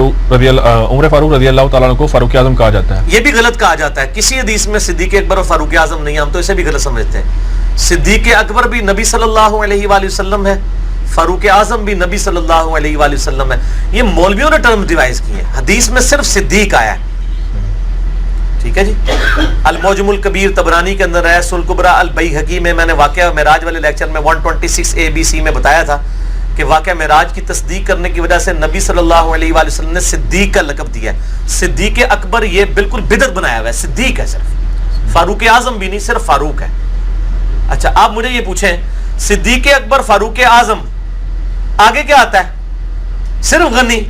उमर फारूक रजी अल्लाह तआला अन्हु को फारूक आजम कहा जाता है। ये भी गलत कहा जाता है, किसी हदीस में सिद्दीक अकबर और फारूक आजम नहीं, हम तो इसे भी गलत समझते हैं। सिद्दीक अकबर भी नबी सल्लल्लाहु अलैहि वसल्लम है, फारूक आजम भी नबी सल्लल्लाहु अलैहि वसल्लम है। ये मौलवियों ने टर्म डिवाइस किए हैं, हदीस में सिर्फ सिद्दीक आया है, ठीक है जी। अल-मुअज्जमुल कबीर तबरानी के अंदर है, सुल कुबरा अल बैहकी में मैंने वाक़या मेराज वाले लेक्चर में 126 ABC में बताया था कि वाक़या मेराज की तस्दीक करने की वजह से नबी सल्लल्लाहु अलैहि वसल्लम ने सिद्दीक का लक़ब दिया है। सिद्दीक अकबर ये बिल्कुल बिदअत बनाया हुआ है, सिद्दीक है सिर्फ, फारूक आजम भी नहीं, सिर्फ फारूक है। अच्छा, आप मुझे ये पूछें, सिद्दीक अकबर फारूक आजम आगे क्या आता है? सिर्फ गनी,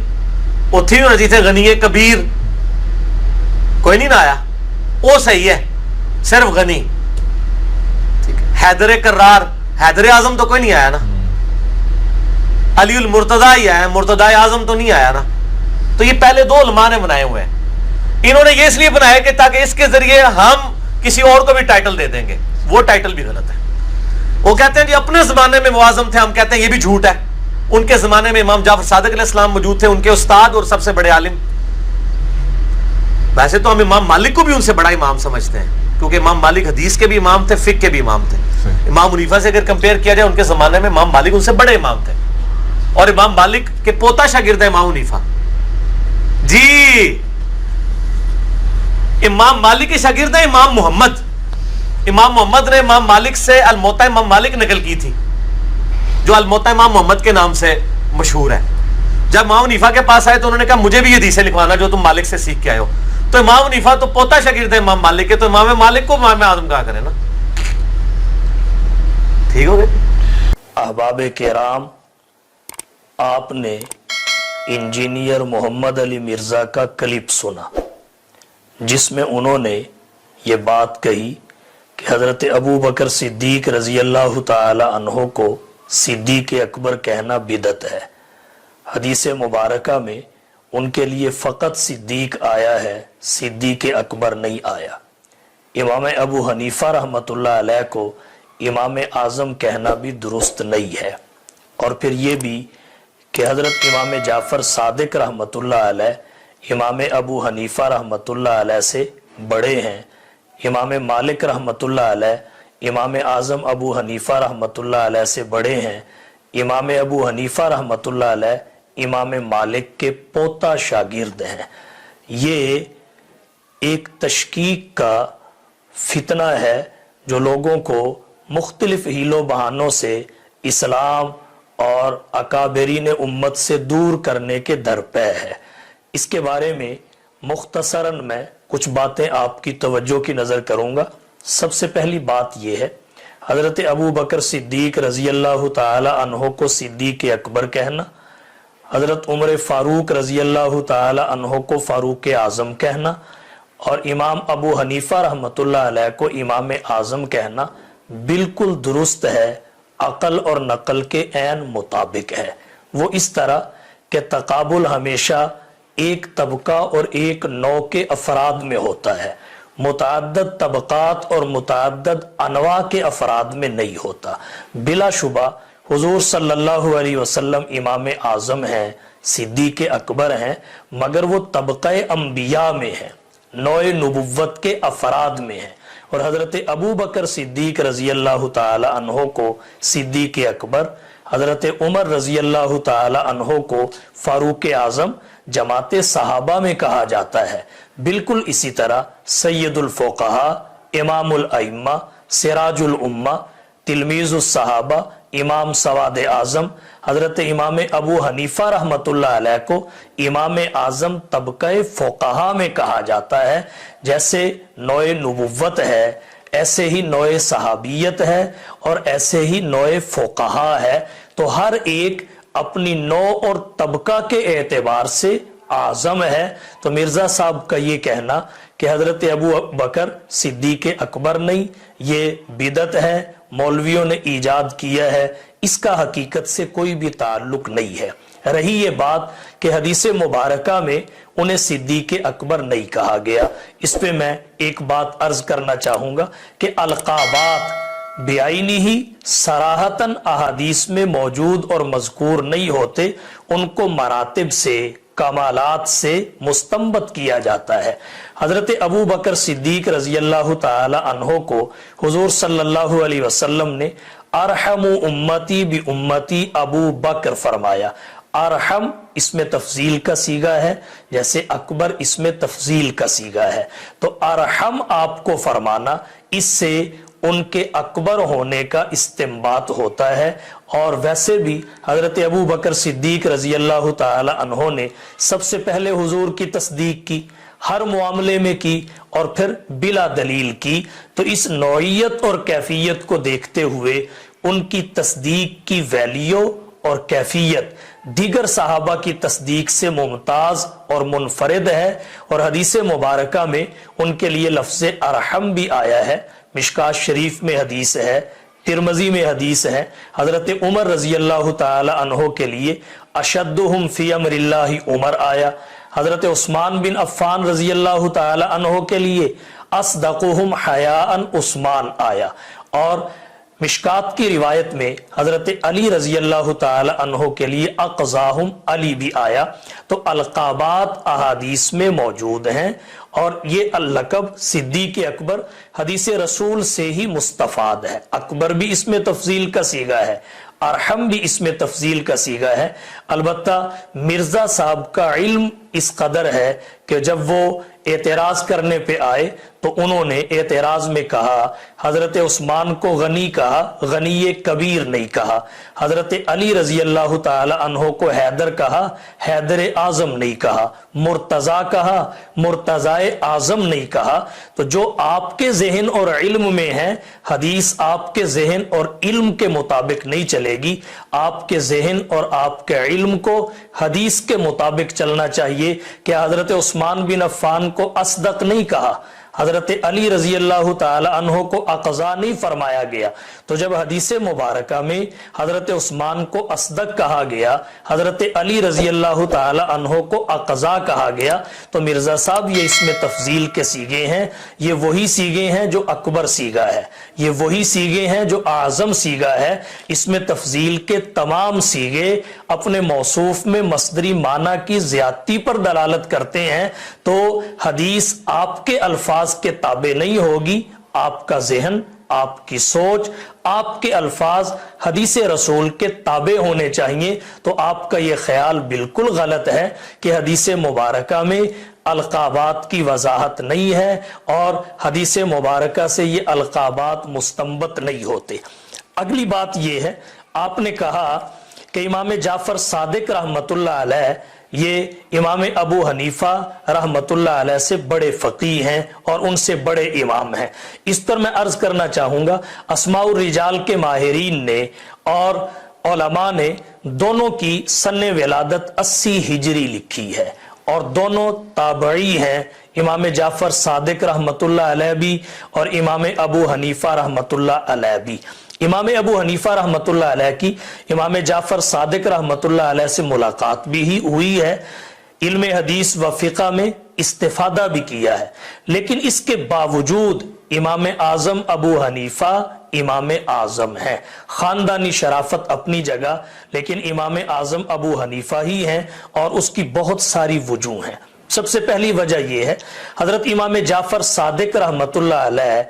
उठी होनी थे गनी कबीर, कोई नहीं ना आया, वो सही है, सिर्फ गनी, ठीक है। हैदर कर्रार, हैदर आजम तो कोई नहीं आया ना, अलीउल मुर्तदा ही आया, मुर्तदा आजम तो नहीं आया ना। तो ये पहले दो उलमा ने बनाए हुए हैं, इन्होंने ये इसलिए बनाया कि ताकि इसके जरिए हम किसी और को भी टाइटल दे देंगे, वो टाइटल भी गलत है। वो कहते हैं जी अपने जमाने में मुआज़म थे, हम कहते हैं ये भी झूठ है। उनके जमाने में इमाम जाफर सादिक अलैहिस्सलाम मौजूद थे, उनके उस्ताद और सबसे बड़े आलिम। वैसे तो हम इमाम मालिक को भी उनसे बड़ा इमाम समझते हैं, क्योंकि इमाम मालिक हदीस के भी इमाम थे, फिक्र के भी इमाम थे। इमाम हनीफा से अगर कंपेयर किया जाए, उनके जमाने में इमाम मालिक उनसे बड़े इमाम थे, और इमाम मालिक के पोता शागिर्द है इमाम हनीफा जी। इमाम मालिक के शागिर्द है इमाम मोहम्मद। इमाम मोहम्मद ने इमाम मालिक से अल-मुअत्ता इमाम मालिक नकल की थी, जो अल-मुअत्ता इमाम मोहम्मद के नाम से मशहूर है। जब इमाम हनीफा के पास आए तो उन्होंने कहा मुझे भी ये हदीसें लिखवाना जो तुम मालिक से सीख के आए हो। तो इमाम हनीफा तो पोता शागिर्द है इमाम मालिक के, तो इमाम मालिक को इमाम आजम कहा करें ना, ठीक हो गए। अहबाब किराम, आपने इंजीनियर मोहम्मद अली मिर्जा का क्लिप सुना, जिसमें उन्होंने ये बात कही कि हजरत अबू बकर सिद्दीक रजी अल्लाह ताला अन्हो को सिद्दीक अकबर कहना बिदत है। हदीस मुबारका में उनके लिए फ़कत सिद्दीक आया है, सिद्दीक अकबर नहीं आया। इमाम अबू हनीफा रहमतुल्लाह अलैह को इमाम आज़म कहना भी दुरुस्त नहीं है। और फिर ये भी कि हज़रत इमाम जाफ़र सादिक रहमतुल्लाह अलैह इमाम अबू हनीफा रहमतुल्लाह अलैह से बड़े हैं। इमाम मालिक रहमतुल्लाह अलैह इमाम आज़म अबू हनीफा रहमतुल्लाह अलैह से बड़े हैं। इमाम अबू हनीफा रहमतुल्लाह अलैह इमाम मालिक के पोता शागिर्द हैं। ये एक तशकीक का फितना है जो लोगों को मुख्तलिफ हीलो बहानों से इस्लाम और अकाबरीन उम्मत से दूर करने के दरपे है। इसके बारे में मुख्तसरन मैं कुछ बातें आपकी तवज्जो की नज़र करूँगा। सबसे पहली बात यह है, हज़रत अबू बकर सिद्दीक रज़ी अल्लाह ताला अन्हो को सिद्दीक अकबर कहना, हज़रत उमर फ़ारूक रज़ी अल्लाह ताला अन्हो को फ़ारूक आज़म कहना, और इमाम अबू हनीफा रहमतुल्लाह अलैह को इमाम आज़म कहना बिल्कुल दुरुस्त है, अक़ल और नक़ल के ऐन मुताबिक है। वो इस तरह के तकाबुल हमेशा एक तबका और एक नौ के अफराद में होता है, मुतअद्दद तबकात और मुतअद्दद अनवा के अफराद में नहीं होता। बिलाशुबा हुजूर सल्लल्लाहु अलैहि वसल्लम इमाम आज़म हैं, सिद्दीक अकबर हैं, मगर वो तबक़े अंबिया में हैं, नौए नबुव्वत के अफराद में हैं। और हज़रत अबू बकर सिद्दीक रज़ी अल्लाह ताला अन्हो को सिद्दीक अकबर, हज़रत उमर रज़ी अल्लाह ताला अन्हो को फ़ारूक आज़म जमाते सहाबा में कहा जाता है। बिल्कुल इसी तरह सैयदुल फ़ुक़हा, इमामुल अइम्मा, सिराजुल उम्मा, तिलमीज़ुस सहाबा, इमाम सवाद आज़म, हज़रत इमाम अबू हनीफा रहमतुल्लाह अलैह को इमाम आज़म तबक़े फ़ुक़हा में कहा जाता है। जैसे नौए नबुव्वत है, ऐसे ही नौए सहाबियत है, और ऐसे ही नौए फ़ुक़हा है। तो हर एक अपनी नौ और तबका के एतबार से आज़म है। तो मिर्ज़ा साहब का ये कहना कि हज़रत अबू बकर सिद्दीक अकबर नहीं, ये बिदत है, मौलवियों ने ईजाद किया है, इसका हकीकत से कोई भी ताल्लुक नहीं है। रही ये बात कि हदीस मुबारका में उन्हें सिद्दीक अकबर नहीं कहा गया, इस पे मैं एक बात अर्ज करना चाहूँगा कि अलक़ाबात बेआईनी ही सराहतन अहादीस में मौजूद और मज़कूर नहीं होते, उनको मरातिब से, कमालात से मुस्तंबत किया जाता है। हजरत अबू बकर सिद्दीक रजी अल्लाह ताला अन्हो को हुजूर सल्लल्लाहु अलैहि वसल्लम ने अरहमु उम्मती बि उम्मती अबू बकर फरमाया। अरहम इसमें तफजील का सीगा है, जैसे अकबर इसमें तफजील का सीगा है। तो अरहम आपको फरमाना, इससे उनके अकबर होने का इस्तेंबात होता है। और वैसे भी हजरत अबू बकर सिद्दीक रजी अल्लाह ताला अन्हो ने सबसे पहले हुजूर की तस्दीक की, हर मामले में की और फिर बिला दलील की। तो इस नौइयत और कैफियत को देखते हुए उनकी तस्दीक की वैल्यू और कैफियत दीगर सहाबा की तस्दीक से मुमताज और मुनफरिद है। और हदीस मुबारका में उनके लिए लफ्ज़ अरहम भी आया है। मिशकात शरीफ में हदीस है, तिरमजी में हदीस है। हजरत उमर रजी अल्लाह ताला अन्हो के लिए अशद्दुहुम फी अमरिल्लाहि उमर आया। हजरत उस्मान बिन अफ़्फ़ान रजी अल्लाह ताला अन्हो के लिए अस्दक़ुहुम हयाअन उस्मान आया। और मिशकात की रिवायत में हजरत अली रजी अल्लाह ताला अन्हो के लिए अक़ज़ाहुम अली भी आया। तो अलक़ाबात अहादीस में मौजूद हैं और ये लक़ब सिद्दीक़ अकबर हदीस रसूल से ही मुस्तफ़ाद है। अकबर भी इसमें तफजील का सीगा है, अरहम भी इसमें तफजील का सीगा है। अलबत्ता मिर्जा साहब का इल्म इस कदर है कि जब वो एतराज करने पे आए तो उन्होंने एतराज में कहा, हजरत उस्मान को गनी कहा, गनी कबीर नहीं कहा। हजरत अली रजी अल्लाह ताला अन्हो को हैदर कहा, हैदर आजम नहीं कहा। मुर्तजा कहा, मुर्तजाए आजम नहीं कहा। तो जो आपके जहन और इल्म में है, हदीस आपके जहन और इल्म के मुताबिक नहीं चलेगी। आपके जहन और आपके इल्म को हदीस के मुताबिक चलना चाहिए। कि हजरत उस्मान बिन अफ़्फ़ान को असदक नहीं कहा, हजरत अली रजी अल्लाह ताला अन्हो को अक़ज़ा नहीं फरमाया गया। तो जब हदीस मुबारका में हजरत उस्मान को असदक कहा गया, हजरत अली रजी अल्लाह ताला अन्हो को अक़ज़ा कहा गया, तो मिर्जा साहब ये इसमें तफजील के सीगे हैं। ये वही सीगे हैं जो अकबर सीगा है, ये वही सीगे हैं जो आजम सीगा है। इसमें तफजील के तमाम सीगे अपने मौसूफ में मस्दरी माना की ज्यादती पर दलालत करते हैं। तो हदीस आपके अल्फाज के ताबे नहीं होगी। आपका जहन, आपकी सोच, आपके अल्फाज हदीस रसूल के ताबे होने चाहिए। तो आपका यह ख्याल बिल्कुल गलत है कि हदीस मुबारका में अलकाबात की वजाहत नहीं है और हदीस मुबारका से ये अलकाबात मुस्तंबत नहीं होते। अगली बात यह है, आपने कहा कि इमाम जाफर सादिक रहमतुल्लाह अलैह ये इमाम अबू हनीफा रहमतुल्लाह अलैह से बड़े फकीह हैं और उनसे बड़े इमाम हैं। इस पर मैं अर्ज करना चाहूंगा, अस्माउर रिजाल के माहिरीन ने और उलमा ने दोनों की सन्ने विलादत 80 हिजरी लिखी है और दोनों ताबई हैं। इमाम जाफर सादिक रहमतुल्लाह अलैह भी और इमाम अबू हनीफा रहमतुल्लाह अलैह भी। इमाम अबू हनीफा रहमतुल्लाह अलैह की इमाम जाफर सादिक रहमतुल्लाह अलैह से मुलाकात भी ही हुई है, इल्म हदीस व फ़िक़्ह में इस्तिफ़ादा भी किया है। लेकिन इसके बावजूद इमाम आज़म अबू हनीफा इमाम आज़म है। खानदानी शराफत अपनी जगह, लेकिन इमाम आज़म अबू हनीफा ही हैं और उसकी बहुत सारी वजूह हैं। सबसे पहली वजह यह है, हजरत इमाम जाफर सादिक रहमतुल्लाह अलैह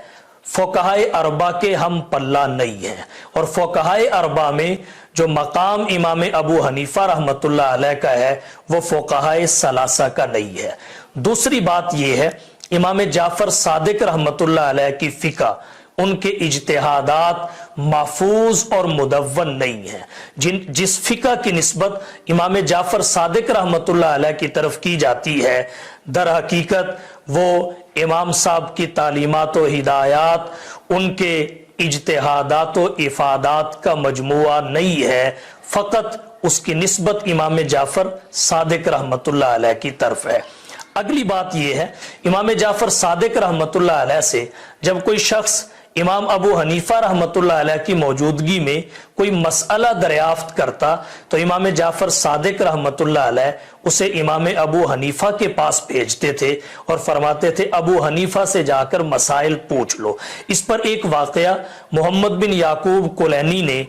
फ़ुक़हाए अरबा के हम पल्ला नहीं है और फ़ुक़हाए अरबा में जो मकाम इमाम अबू हनीफा रहमतुल्लाह अलैह का है वो फ़ुक़हाए सलासा का नहीं है। दूसरी बात यह है, इमाम जाफर सादिक रहमतुल्लाह अलैह की फ़िक़्ह, उनके इज्तिहादात महफूज और मुदव्वन नहीं है। जिस फ़िक़्ह की निस्बत इमाम जाफर सादिक रहमतुल्लाह अलैह की तरफ की जाती है, दर हकीकत वो इमाम साहब की तालीमात व हिदायत, उनके इज्तिहादात व इफादात का मजमुआ नहीं है, फ़कत उसकी निस्बत इमाम जाफर सादिक रहमतुल्लाह अलैह की तरफ है। अगली बात यह है, इमाम जाफर सादिक रहमतुल्लाह अलैह से जब कोई शख्स इमाम अबू हनीफा रहमतुल्लाह अलैह की मौजूदगी में कोई मसला दरियाफ्त करता तो इमाम जाफर सादिक रहमतुल्लाह अलैह उसे इमाम अबू हनीफा के पास भेजते थे और फरमाते थे अबू हनीफा से जाकर मसाइल पूछ लो। इस पर एक वाकया मोहम्मद बिन याकूब कुलैनी ने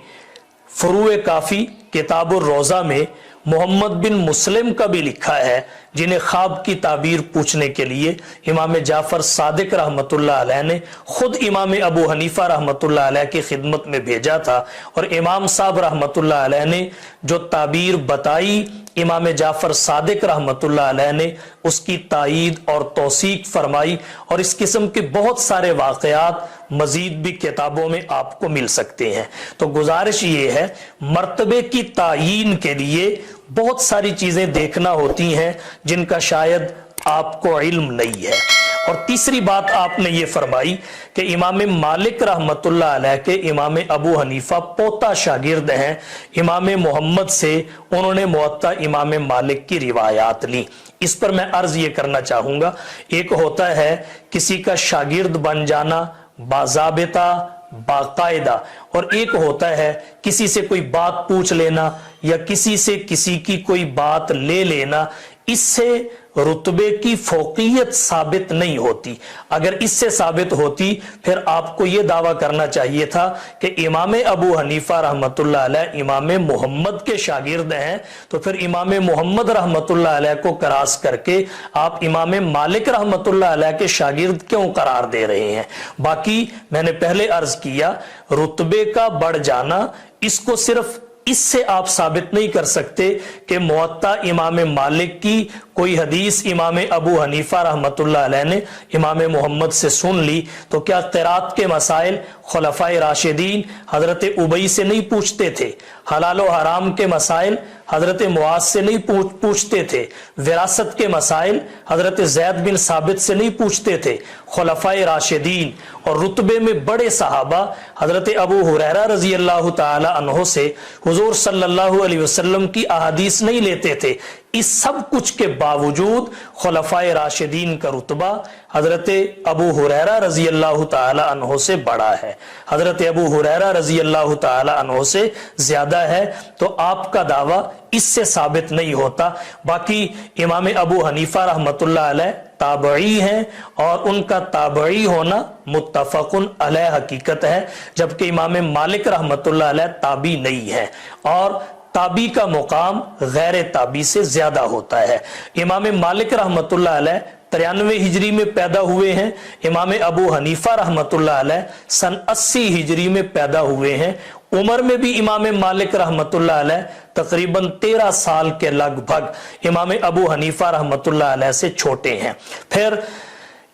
फुरूए काफ़ी किताबुर रोज़ा में मोहम्मद बिन मुस्लिम का भी लिखा है, जिन्हें ख्वाब की ताबीर पूछने के लिए इमाम जाफर सादिक रहमतुल्लाह अलैह ने खुद इमाम अबू हनीफा रहमतुल्लाह अलैह की खिदमत में भेजा था, और इमाम साहब रहमतुल्लाह अलैह ने जो ताबीर बताई, इमाम जाफर सादिक रहमतुल्लाह अलैह ने उसकी तायीद और तौसीक फरमाई, और इस किस्म के बहुत सारे वाकयात मजीद भी किताबों में आपको मिल सकते हैं। तो गुजारिश ये है, मर्तबे की तायीन के लिए बहुत सारी चीजें देखना होती हैं जिनका शायद आपको इल्म नहीं है। और तीसरी बात आपने ये फरमाई कि इमाम मालिक रहमतुल्लाह अलैह के इमाम अबू हनीफा पोता शागिर्द हैं इमाम मोहम्मद से, उन्होंने मुअत्ता इमाम मालिक की रिवायात ली। इस पर मैं अर्ज ये करना चाहूंगा, एक होता है किसी का शागिर्द बन जाना बाज़ाबिता बाकायदा, और एक होता है किसी से कोई बात पूछ लेना या किसी से किसी की कोई बात ले लेना। इससे रुतबे की फौकियत साबित नहीं होती। अगर इससे साबित होती फिर आपको यह दावा करना चाहिए था कि इमाम अबू हनीफा रहमतुल्लाह अलैह इमाम मोहम्मद के शागिर्द हैं, तो फिर इमाम मोहम्मद रहमतुल्लाह अलैह को करास करके आप इमाम मालिक रहमतुल्लाह अलैह के शागिर्द क्यों करार दे रहे हैं। बाकी मैंने पहले अर्ज किया, रुतबे का बढ़ जाना, इसको सिर्फ इससे आप साबित नहीं कर सकते कि मुअत्ता इमाम मालिक की कोई हदीस इमाम अबू हनीफा रहमतुल्लाह अलैह ने इमाम मोहम्मद से सुन ली, तो क्या क़िरात के मसाइल खुलफाए राशिदीन हजरत उबई से नहीं पूछते थे? हलाल व हराम के मसाइल हजरत मुआज से नहीं पूछते थे? विरासत के मसाइल हजरत ज़ैद बिन साबित से नहीं पूछते थे? खुलफाए राशिदीन और रुतबे में बड़े सहाबा हजरत अबू हुरैरा रजी अल्लाह ताला अन्हो से हुजूर सल्लल्लाहु अलैहि वसल्लम की अहादीस नहीं लेते थे? इस सब कुछ के बावजूद खुलफाए राशिदीन का रुतबा हजरत अबू हुरैरा रजी अल्लाह ताला अन्हो से बड़ा है, हजरत अबू हुरैरा रजी अल्लाह ताला अन्हो से ज्यादा है। तो आपका दावा इससे साबित नहीं होता। बाकी इमाम अबू हनीफा रहमतुल्लाह अलैह ताबई हैं और उनका ताबई होना मुत्तफकुन अलैह हकीकत है, जबकि इमाम मालिक रहमतुल्लाह अलैह ताबी नहीं है, और ताबी का मुकाम गैर ताबी से ज्यादा होता है। इमाम मालिक रहमतुल्लाह अलैह 93 हिजरी में पैदा हुए हैं, इमाम अबू हनीफा रहमतुल्लाह अलैह सन 80 हिजरी में पैदा हुए हैं। उम्र में भी इमाम मालिक रहमतुल्लाह अलैह तकरीबन 13 साल के लगभग इमाम अबू हनीफा रहमतुल्लाह अलैह से छोटे हैं। फिर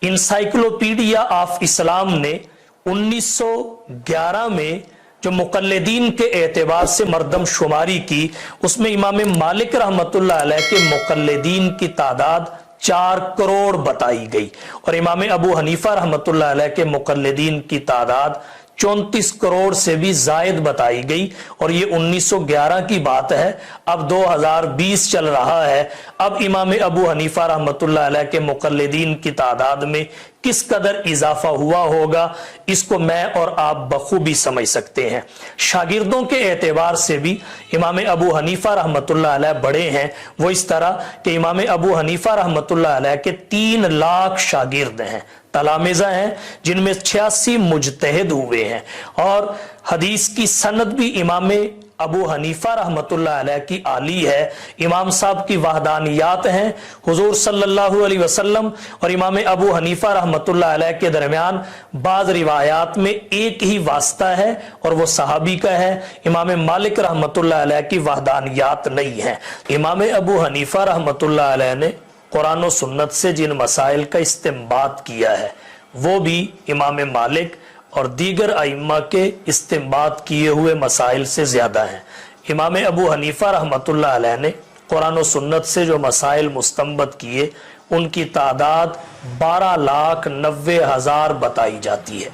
इंसाइक्लोपीडिया ऑफ इस्लाम ने 1911 में जो मुकल्लिदीन के एतबार से मर्दम शुमारी की, उसमें इमाम मालिक रहमतुल्लाह अलैह के मुकल्लिदीन की तादाद 4 करोड़ बताई गई, और इमाम अबू हनीफा रहमतुल्लाह अलैह के मुकल्लिदीन की तादाद 34 करोड़ से भी जायद बताई गई। और ये 1911 की बात है, अब 2020 चल रहा है। अब इमाम अबू हनीफा रहमतुल्लाह अलैह के मुकल्लिदीन की तादाद में किस कदर इजाफा हुआ होगा, इसको मैं और आप बखूबी समझ सकते हैं। शागिर्दों के एतबार से भी इमाम अबू हनीफा रहमतुल्लाह अलैह बड़े हैं। वो इस तरह कि इमाम अबू हनीफा रहमतुल्लाह अलैह के 3 लाख शागिर्द हैं, तलामिज़ा हैं, जिनमें 86 मुजतहिद हुए हैं, और हदीस की सनद भी इमाम अबू हनीफा रहमतुल्लाह अलैह की आली है। इमाम साहब की वहदानियात हैं, हुजूर सल्लल्लाहु अलैहि वसल्लम और इमाम अबू हनीफा रहमतुल्लाह अलैह के दरमियान बाज़ रिवायात में एक ही वास्ता है और वो सहाबी का है। इमाम मालिक रहमतुल्लाह अलैह की वहदानियात नहीं है। इमाम अबू हनीफा रहमतुल्लाह अलैह ने कुरान और सुन्नत से जिन मसाइल का इस्तिंबात किया है, वो भी इमाम मालिक और दीगर आइम्मा के इस्तिंबात किए हुए मसाइल से ज्यादा हैं। इमाम अबू हनीफा रहमतुल्लाह अलैह ने कुरान और सुन्नत से जो मसाइल मुस्तंबत किए, उनकी तादाद 12,90,000 बताई जाती है।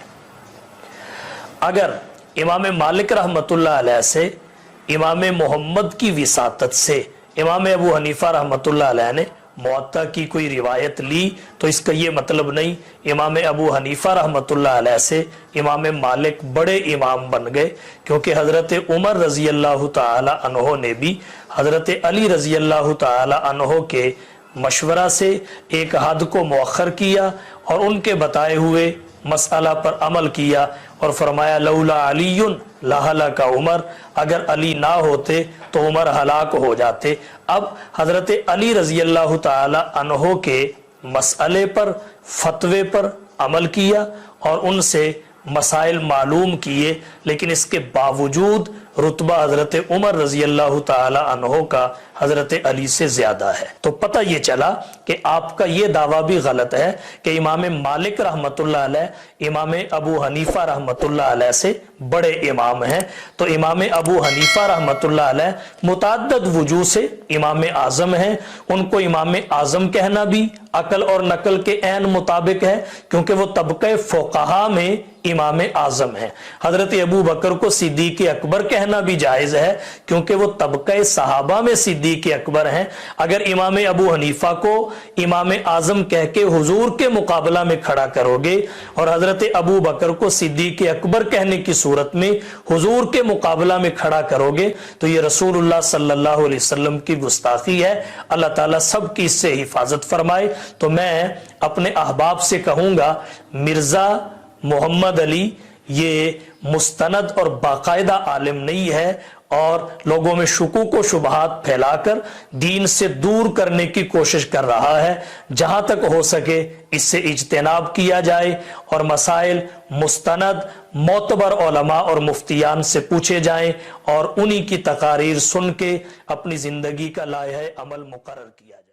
अगर इमाम मालिक रहमतुल्लाह अलैह से इमाम मोहम्मद की विसातत से इमाम अबू हनीफा रहमतुल्लाह अलैह ने मुअत्ता की कोई रिवायत ली, तो इसका ये मतलब नहीं इमाम अबू हनीफा रहमतुल्लाह अलैह से इमाम मालिक बड़े इमाम बन गए, क्योंकि हजरत उमर रजी अल्लाह ताला अन्हो ने भी हजरत अली रजी अल्लाह ताला अन्हो के मशवरा से एक हद को मुअख्खर किया और उनके बताए हुए मसला पर अमल किया, اور فرمایا لولا علی لہلک عمر، اگر علی نہ ہوتے تو عمر ہلاک ہو جاتے۔ اب حضرت علی رضی اللہ تعالی عنہ کے مسئلے پر، فتوے پر عمل کیا اور ان سے مسائل معلوم کیے، لیکن اس کے باوجود رتبہ حضرت عمر رضی اللہ تعالی عنہ کا حضرت علی سے زیادہ ہے۔ تو پتہ یہ چلا کہ آپ کا یہ دعویٰ بھی غلط ہے کہ امام مالک رحمت اللہ علیہ امام ابو حنیفہ رحمت اللہ علیہ سے بڑے امام ہیں۔ تو امام ابو حنیفہ رحمت اللہ علیہ متعدد وجوہ سے امام اعظم ہیں، ان کو امام اعظم کہنا بھی عقل اور نقل کے عین مطابق ہے، کیونکہ وہ طبقہ فقہا میں امام اعظم ہیں۔ حضرت ابو بکر کو صدیق اکبر کہنا بھی جائز ہے، کیونکہ وہ طبقہ صحابہ میں صدیق اکبر ہیں۔ اگر امام ابو حنیفہ کو امام اعظم کہہ کے حضور کے مقابلہ میں کھڑا کرو گے اور حضرت ابو بکر کو صدیق اکبر کہنے کی صورت میں حضور کے مقابلہ میں کھڑا کرو گے تو یہ رسول اللہ صلی اللہ علیہ وسلم کی گستاخی ہے۔ اللہ تعالیٰ سب کی اس سے حفاظت فرمائے۔ تو میں اپنے احباب سے کہوں گا، مرزا محمد علی یہ مستند اور باقاعدہ عالم نہیں ہے اور لوگوں میں شکوک و شبہات پھیلا کر دین سے دور کرنے کی کوشش کر رہا ہے۔ جہاں تک ہو سکے اس سے اجتناب کیا جائے اور مسائل مستند معتبر علماء اور مفتیان سے پوچھے جائیں اور انہی کی تقاریر سن کے اپنی زندگی کا لائحہ عمل مقرر کیا جائے۔